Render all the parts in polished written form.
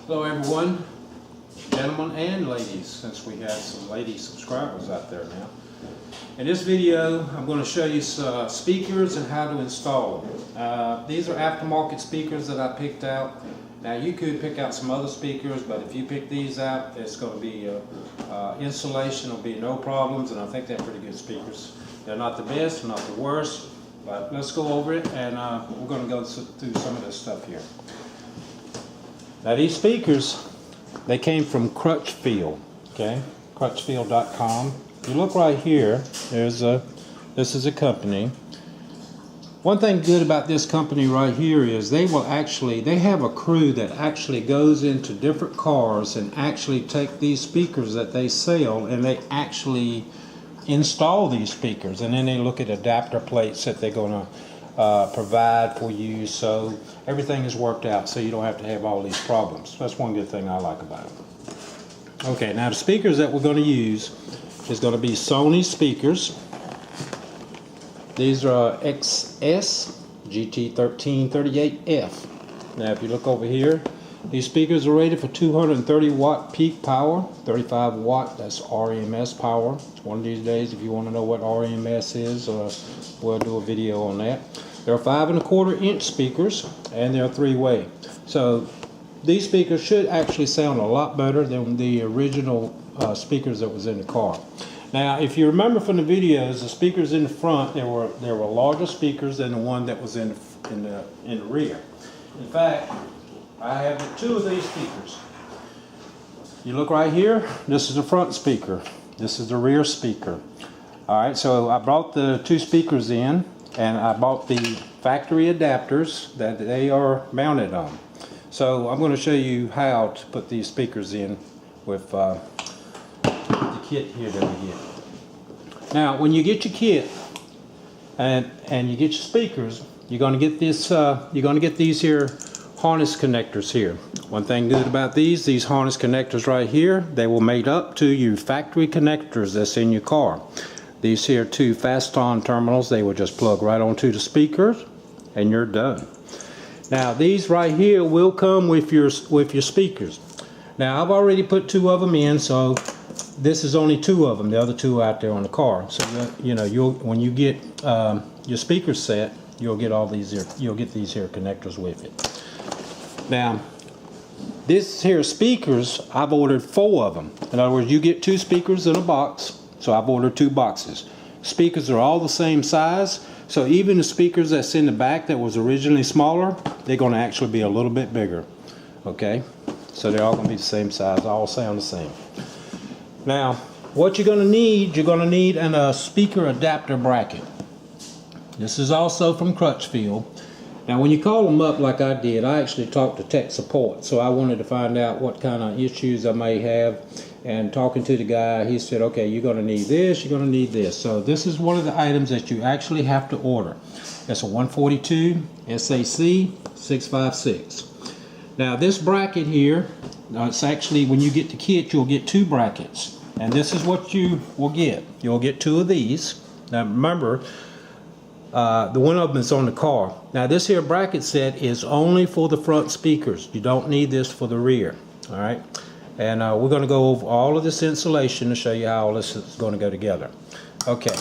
Hello everyone, gentlemen and ladies, since we have some lady subscribers out there now. In this video I'm going to show you speakers and how to install them. These are aftermarket speakers that I picked out. Now you could pick out some other speakers, but if you pick these out, it's going to be installation will be no problems, and I think they're pretty good speakers. They're not the best, not the worst, but let's go over it, and we're going to go through some of this stuff here. Now these speakers, they came from Crutchfield, okay? Crutchfield.com. You look right here, this is a company. One thing good about this company right here is they have a crew that actually goes into different cars and actually take these speakers that they sell, and they actually install these speakers, and then they look at adapter plates that they're going to provide for you, so everything is worked out so you don't have to have all these problems. That's one good thing I like about it. Okay, now the speakers that we're going to use is going to be Sony speakers. These are XS GT1338F. Now if you look over here, these speakers are rated for 230 watt peak power, 35 watt, that's RMS power. One of these days, if you want to know what RMS is, we'll do a video on that. They're 5¼ inch speakers, and they're 3-way. So these speakers should actually sound a lot better than the original speakers that was in the car. Now, if you remember from the videos, the speakers in the front, there were larger speakers than the one that was in the rear. In fact, I have two of these speakers. You look right here, this is the front speaker. This is the rear speaker. Alright, so I brought the two speakers in, and I bought the factory adapters that they are mounted on. So I'm going to show you how to put these speakers in with the kit here that we get. Now, when you get your kit and you get your speakers, you're going to get this. You're going to get these here harness connectors here. One thing good about these harness connectors right here, they will mate up to your factory connectors that's in your car. These here two fast-on terminals, they will just plug right onto the speakers, and you're done. Now these right here will come with your speakers. Now I've already put two of them in, so this is only two of them. The other two are out there on the car. So when you get your speaker set, you'll get all these here. You'll get these here connectors with it. Now, this here speakers, I've ordered 4 of them. In other words, you get 2 speakers in a box, so I've ordered 2 boxes. Speakers are all the same size, so even the speakers that's in the back that was originally smaller, they're going to actually be a little bit bigger. Okay, so they're all going to be the same size, all sound the same. Now, what you're going to need a speaker adapter bracket. This is also from Crutchfield. Now when you call them up like I did, I actually talked to tech support, so I wanted to find out what kind of issues I may have, and talking to the guy, he said, okay, you're going to need this, you're going to need this. So this is one of the items that you actually have to order. It's a 142 SAC 656. Now this bracket here, it's actually, when you get the kit, you'll get 2 brackets, and this is what you will get. You'll get 2 of these. Now remember, the one of them is on the car. Now this here bracket set is only for the front speakers. You don't need this for the rear. Alright, and we're going to go over all of this insulation to show you how all this is going to go together. Okay,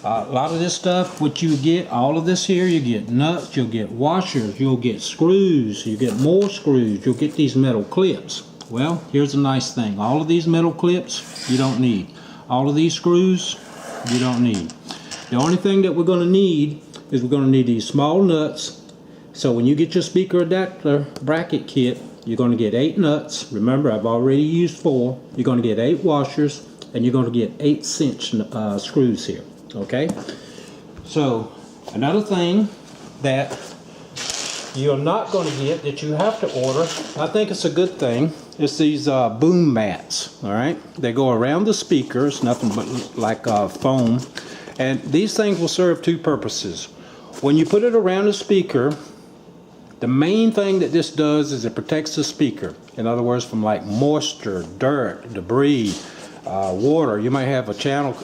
a lot of this stuff, what you get, all of this here, you get nuts, you'll get washers, you'll get screws, you get more screws, you'll get these metal clips. Well, here's a nice thing. All of these metal clips, you don't need. All of these screws, you don't need. The only thing that we're going to need is we're going to need these small nuts. So when you get your speaker adapter bracket kit, you're going to get 8 nuts. Remember, I've already used 4. You're going to get 8 washers, and you're going to get 8-cinch screws here. Okay? So another thing that you're not going to get, that you have to order, I think it's a good thing, is these boom mats. Alright? They go around the speakers, nothing but like foam. And these things will serve 2 purposes. When you put it around the speaker, the main thing that this does is it protects the speaker. In other words, from like moisture, dirt, debris, water. You might have a channel,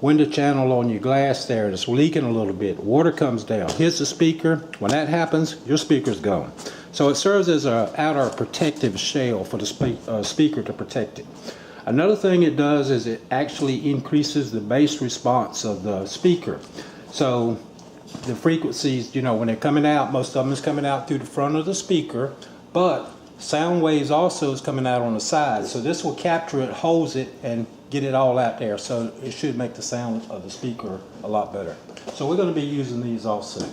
window channel on your glass there that's leaking a little bit. Water comes down, hits the speaker. When that happens, your speaker's gone. So it serves as an outer protective shell for the speaker to protect it. Another thing it does is it actually increases the bass response of the speaker. So the frequencies, you know, when they're coming out, most of them is coming out through the front of the speaker, but sound waves also is coming out on the side. So this will capture it, holds it, and get it all out there. So it should make the sound of the speaker a lot better. So we're going to be using these also.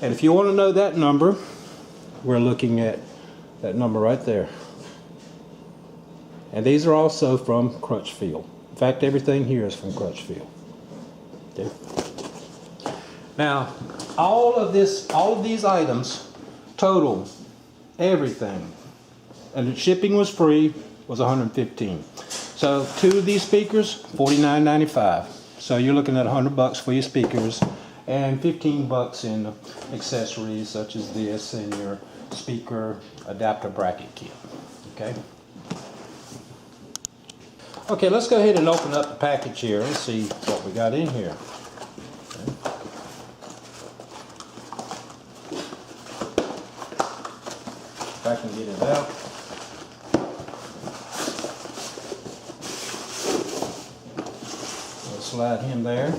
And if you want to know that number, we're looking at that number right there. And these are also from Crutchfield. In fact, everything here is from Crutchfield. Okay. Now, all of these items total everything, and the shipping was free, was $115. So 2 of these speakers, $49.95. So you're looking at $100 for your speakers and $15 in accessories such as this and your speaker adapter bracket kit. Okay. Okay, let's go ahead and open up the package here and see what we got in here. Okay. If I can get it out. We'll slide him there.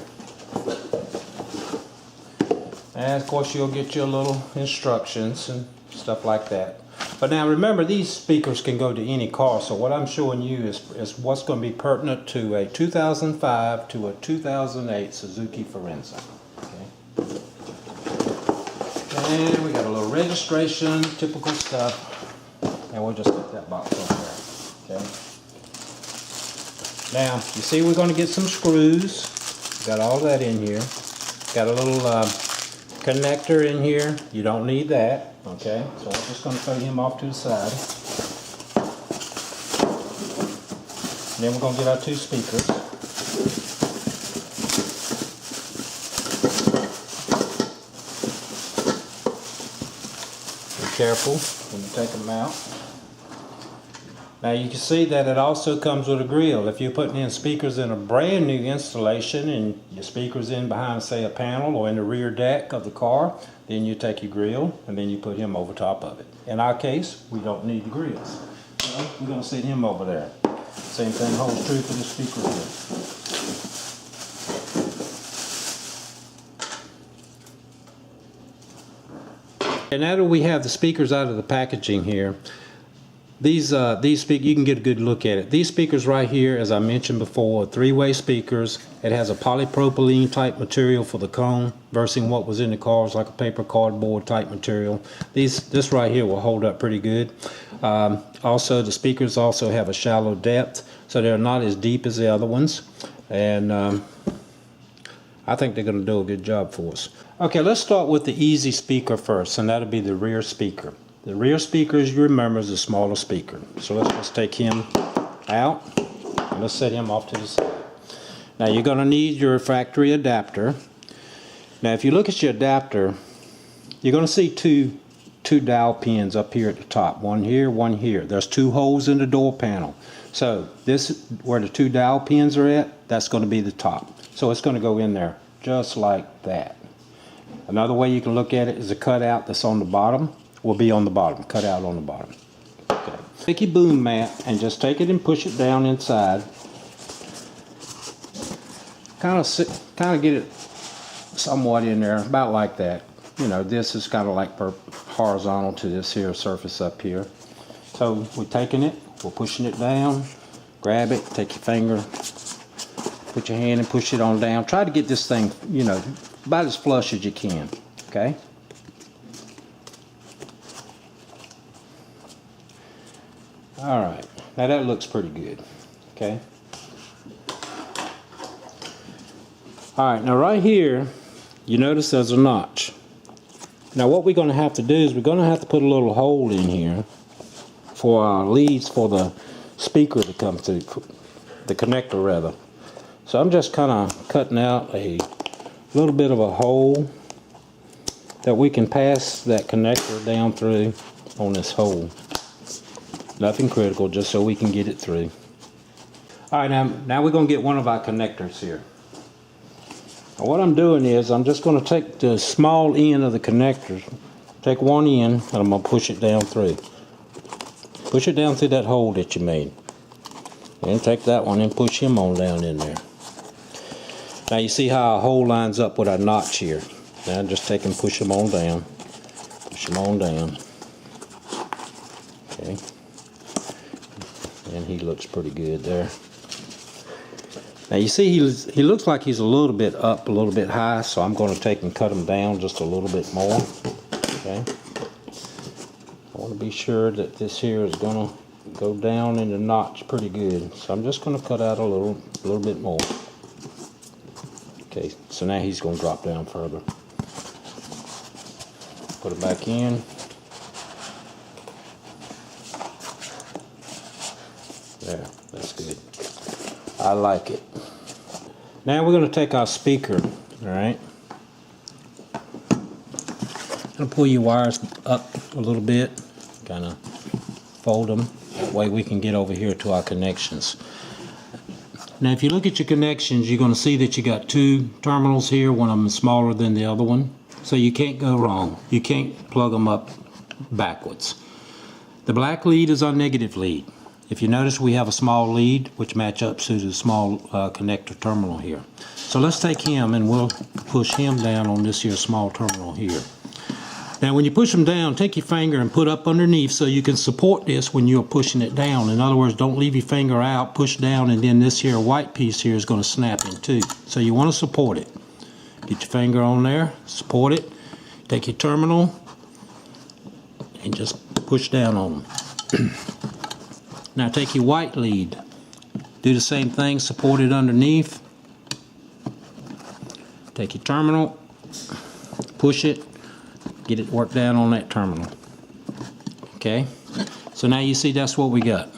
And of course you'll get your little instructions and stuff like that. But now remember, these speakers can go to any car, so what I'm showing you is what's going to be pertinent to a 2005 to a 2008 Suzuki Forenza. Okay. And we got a little registration, typical stuff, and we'll just put that box over there. Okay. Now, you see we're going to get some screws. Got all that in here. Got a little connector in here. You don't need that. Okay, so I'm just going to throw him off to the side. And then we're going to get our 2 speakers. Be careful when you take them out. Now you can see that it also comes with a grill. If you're putting in speakers in a brand new installation and your speaker's in behind, say, a panel or in the rear deck of the car, then you take your grill and then you put him over top of it. In our case, we don't need the grills. So we're going to sit him over there. Same thing holds true for the speaker here. And now that we have the speakers out of the packaging here, these speakers, you can get a good look at it. These speakers right here, as I mentioned before, are 3-way speakers. It has a polypropylene type material for the cone versus what was in the cars, like a paper cardboard type material. This right here will hold up pretty good. Also, the speakers also have a shallow depth, so they're not as deep as the other ones. And I think they're going to do a good job for us. Okay, let's start with the easy speaker first, and that'll be the rear speaker. The rear speaker, as you remember, is the smaller speaker. So let's just take him out and let's set him off to the side. Now you're going to need your factory adapter. Now if you look at your adapter, you're going to see two dowel pins up here at the top. One here, one here. There's 2 holes in the door panel. So this, where the 2 dowel pins are at, that's going to be the top. So it's going to go in there just like that. Another way you can look at it is a cutout that's on the bottom. Will be on the bottom, cut out on the bottom. Okay. Take your boom mat and just take it and push it down inside. Kind of get it somewhat in there, about like that. You know, this is kind of like horizontal to this here surface up here. So we're taking it, we're pushing it down. Grab it, take your finger, put your hand and push it on down. Try to get this thing, you know, about as flush as you can. Okay. Alright, now that looks pretty good, okay? Alright, now right here, you notice there's a notch. Now what we're going to have to do is we're going to have to put a little hole in here for our leads for the speaker to come through, the connector rather. So I'm just kind of cutting out a little bit of a hole that we can pass that connector down through on this hole. Nothing critical, just so we can get it through. Alright, now we're going to get one of our connectors here. Now what I'm doing is I'm just going to take the small end of the connector take one in and I'm going to push it down through. Push it down through that hole that you made. And take that one and push him on down in there. Now you see how our hole lines up with our notch here. Now just take and push him on down. Push him on down. Okay. And he looks pretty good there. Now you see he looks like he's a little bit up, a little bit high, so I'm going to take and cut him down just a little bit more. Okay. I want to be sure that this here is going to go down in the notch pretty good. So I'm just going to cut out a little bit more. Okay, so now he's going to drop down further. Put it back in. There, that's good. I like it. Now we're going to take our speaker, alright? I'm going to pull your wires up a little bit, kind of fold them, that way we can get over here to our connections. Now if you look at your connections, you're going to see that you got two terminals here, one of them is smaller than the other one, so you can't go wrong. You can't plug them up backwards. The black lead is our negative lead. If you notice, we have a small lead which match up to the small connector terminal here. So let's take him and we'll push him down on this here small terminal here. Now when you push them down, take your finger and put up underneath so you can support this when you're pushing it down. In other words, don't leave your finger out, push down, and then this here white piece here is going to snap in two. So you want to support it. Get your finger on there, support it, take your terminal, and just push down on them. Now take your white lead, do the same thing, support it underneath, take your terminal, push it, get it worked down on that terminal. Okay, so now you see that's what we got.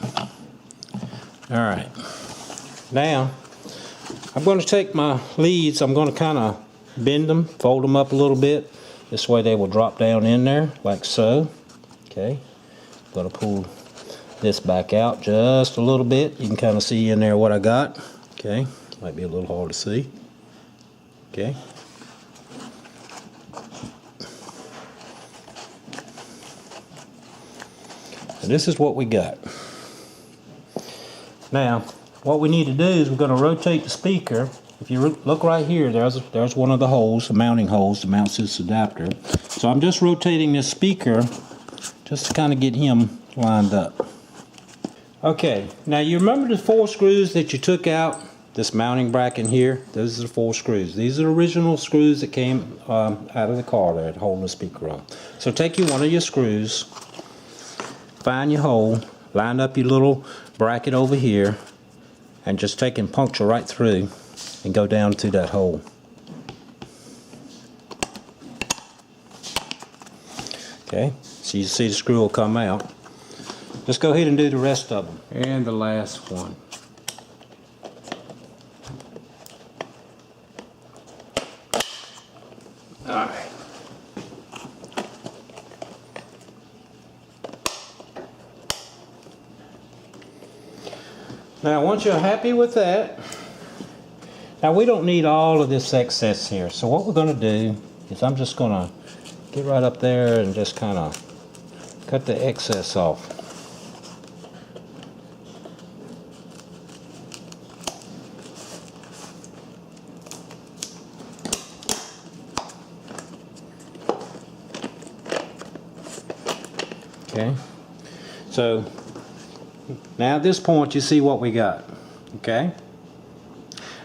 Alright, now I'm going to take my leads, I'm going to kind of bend them, fold them up a little bit, this way they will drop down in there like so. Okay, I'm going to pull this back out just a little bit. You can kind of see in there what I got. Okay, might be a little hard to see. Okay. And this is what we got. Now, what we need to do is we're going to rotate the speaker. If you look right here, there's one of the holes, the mounting holes that mounts this adapter. So I'm just rotating this speaker just to kind of get him lined up. Okay, now you remember the 4 screws that you took out, this mounting bracket here? Those are the 4 screws. These are the original screws that came out of the car there, holding the speaker on. So take one of your screws, find your hole, line up your little bracket over here, and just take and puncture right through and go down to that hole. Okay, so you see the screw will come out. Let's go ahead and do the rest of them. And the last one. Alright. Now once you're happy with that, now we don't need all of this excess here. So what we're going to do is I'm just going to get right up there and just kind of cut the excess off. Okay, so now at this point you see what we got. Okay,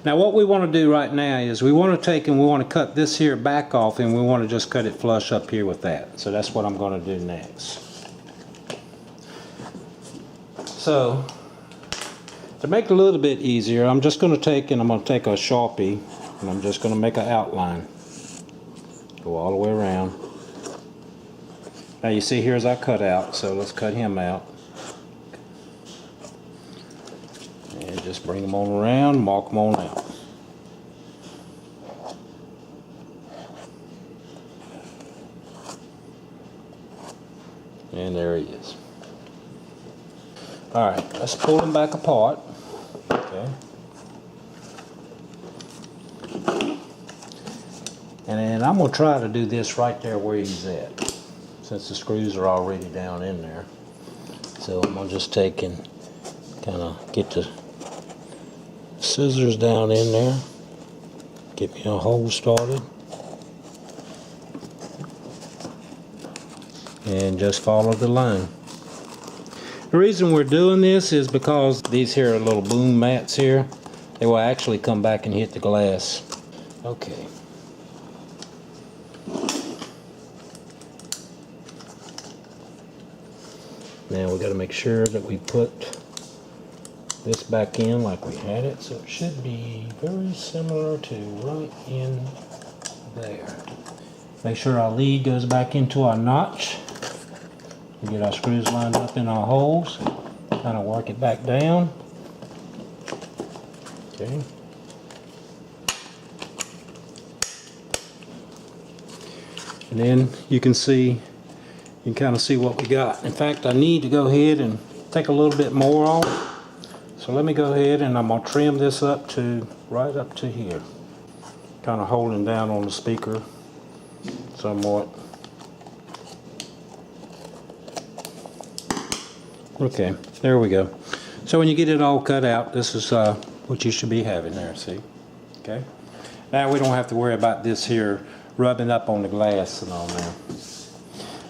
now what we want to do right now is we want to take and we want to cut this here back off, and we want to just cut it flush up here with that. So that's what I'm going to do next. So to make it a little bit easier, I'm just going to take and I'm going to take a Sharpie and I'm just going to make an outline, go all the way around. Now you see here's our cutout, so let's cut him out. And just bring them on around, mark them on out. And there he is. Alright, let's pull him back apart. Okay. And then I'm going to try to do this right there where he's at. since the screws are already down in there. So I'm gonna just take and kind of get the scissors down in there, get me a hole started, and just follow the line. The reason we're doing this is because these here are little boom mats here. They will actually come back and hit the glass. Okay. Now we got to make sure that we put this back in like we had it, so it should be very similar to right in there. Make sure our lead goes back into our notch. We get our screws lined up in our holes, kind of work it back down. Okay. And then you can kind of see what we got. In fact, I need to go ahead and take a little bit more off. So let me go ahead and I'm going to trim this up to right up to here. Kind of holding down on the speaker somewhat. Okay, there we go. So when you get it all cut out, this is what you should be having there, see? Okay. Now we don't have to worry about this here rubbing up on the glass and all that.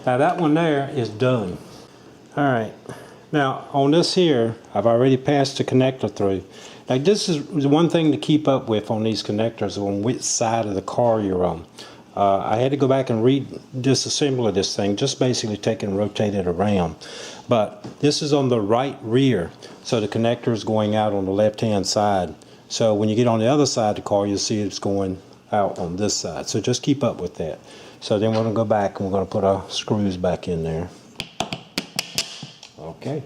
Now that one there is done. Alright, now on this here, I've already passed the connector through. Now this is one thing to keep up with on these connectors, on which side of the car you're on. I had to go back and disassemble this thing, just basically take and rotate it around. But this is on the right rear, so the connector is going out on the left hand side. So when you get on the other side of the car, you'll see it's going out on this side. So just keep up with that. So then we're going to go back and we're going to put our screws back in there. Okay.